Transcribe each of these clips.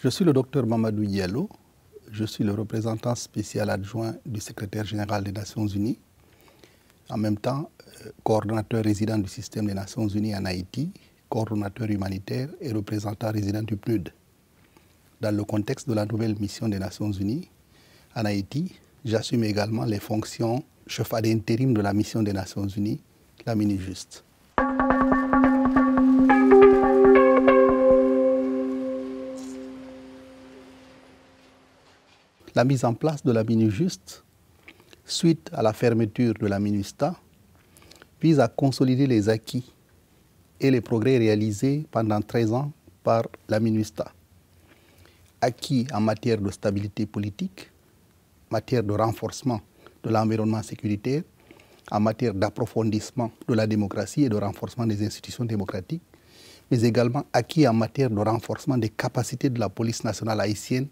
Je suis le docteur Mamadou Diallo, je suis le représentant spécial adjoint du secrétaire général des Nations Unies, en même temps coordonnateur résident du système des Nations Unies en Haïti, coordonnateur humanitaire et représentant résident du PNUD. Dans le contexte de la nouvelle mission des Nations Unies en Haïti, j'assume également les fonctions chef d'intérim de la mission des Nations Unies, la MINUJUST. La mise en place de la MINUJUST, suite à la fermeture de la MINUSTA, vise à consolider les acquis et les progrès réalisés pendant 13 ans par la MINUSTA. Acquis en matière de stabilité politique, matière de renforcement de l'environnement sécuritaire, en matière d'approfondissement de la démocratie et de renforcement des institutions démocratiques, mais également acquis en matière de renforcement des capacités de la police nationale haïtienne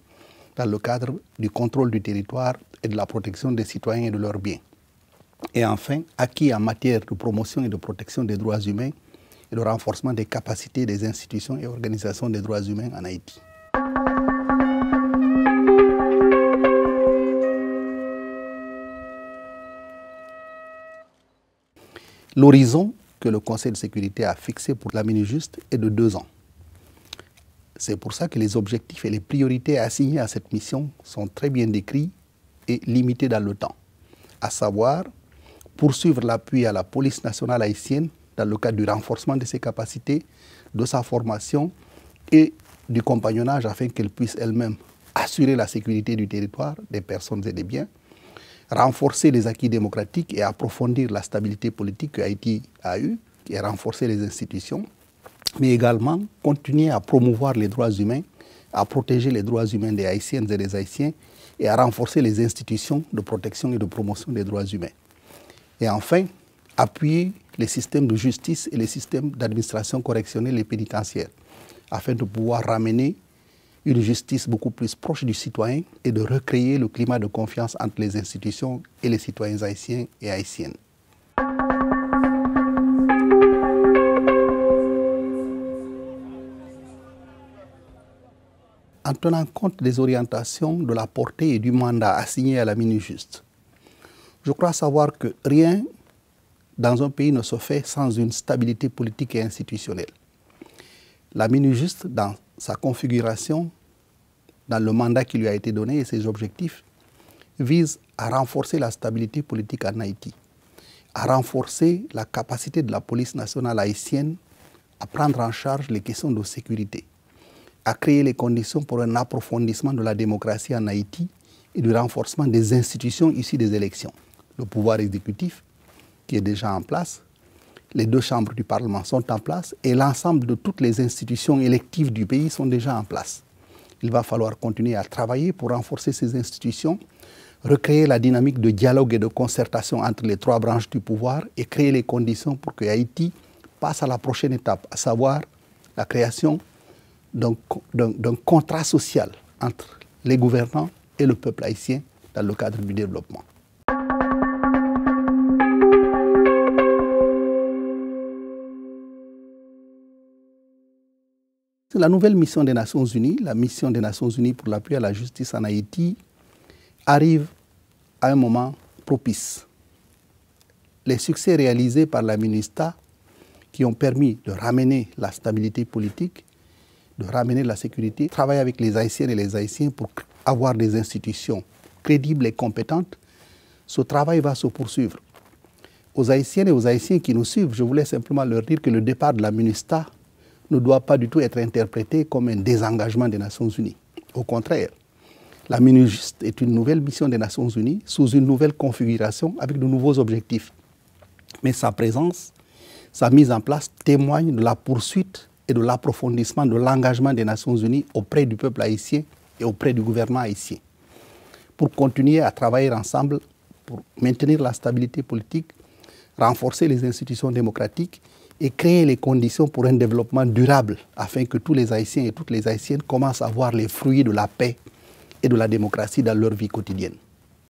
dans le cadre du contrôle du territoire et de la protection des citoyens et de leurs biens. Et enfin, acquis en matière de promotion et de protection des droits humains et de renforcement des capacités des institutions et organisations des droits humains en Haïti. L'horizon que le Conseil de sécurité a fixé pour la MINUJUST est de 2 ans. C'est pour ça que les objectifs et les priorités assignées à cette mission sont très bien décrits et limités dans le temps, à savoir poursuivre l'appui à la police nationale haïtienne dans le cadre du renforcement de ses capacités, de sa formation et du compagnonnage afin qu'elle puisse elle-même assurer la sécurité du territoire, des personnes et des biens, renforcer les acquis démocratiques et approfondir la stabilité politique que Haïti a eue, et renforcer les institutions, mais également continuer à promouvoir les droits humains, à protéger les droits humains des Haïtiennes et des Haïtiens et à renforcer les institutions de protection et de promotion des droits humains. Et enfin, appuyer les systèmes de justice et les systèmes d'administration correctionnelle et pénitentiaire afin de pouvoir ramener une justice beaucoup plus proche du citoyen et de recréer le climat de confiance entre les institutions et les citoyens haïtiens et haïtiennes. En tenant compte des orientations, de la portée et du mandat assigné à la MINUJUST, je crois savoir que rien dans un pays ne se fait sans une stabilité politique et institutionnelle. La MINUJUST, dans sa configuration, dans le mandat qui lui a été donné et ses objectifs, vise à renforcer la stabilité politique en Haïti, à renforcer la capacité de la police nationale haïtienne à prendre en charge les questions de sécurité, à créer les conditions pour un approfondissement de la démocratie en Haïti et du renforcement des institutions issues des élections. Le pouvoir exécutif, qui est déjà en place, les 2 chambres du Parlement sont en place et l'ensemble de toutes les institutions électives du pays sont déjà en place. Il va falloir continuer à travailler pour renforcer ces institutions, recréer la dynamique de dialogue et de concertation entre les 3 branches du pouvoir et créer les conditions pour que Haïti passe à la prochaine étape, à savoir la création d'un contrat social entre les gouvernants et le peuple haïtien dans le cadre du développement. La nouvelle mission des Nations Unies, la mission des Nations Unies pour l'appui à la justice en Haïti, arrive à un moment propice. Les succès réalisés par la MINUSTA qui ont permis de ramener la stabilité politique, de ramener la sécurité, travailler avec les Haïtiennes et les Haïtiens pour avoir des institutions crédibles et compétentes, ce travail va se poursuivre. Aux Haïtiennes et aux Haïtiens qui nous suivent, je voulais simplement leur dire que le départ de la MINUSTA ne doit pas du tout être interprété comme un désengagement des Nations Unies. Au contraire, la MINUJUST est une nouvelle mission des Nations Unies sous une nouvelle configuration avec de nouveaux objectifs. Mais sa présence, sa mise en place témoigne de la poursuite et de l'approfondissement de l'engagement des Nations Unies auprès du peuple haïtien et auprès du gouvernement haïtien, pour continuer à travailler ensemble, pour maintenir la stabilité politique, renforcer les institutions démocratiques et créer les conditions pour un développement durable afin que tous les Haïtiens et toutes les Haïtiennes commencent à voir les fruits de la paix et de la démocratie dans leur vie quotidienne.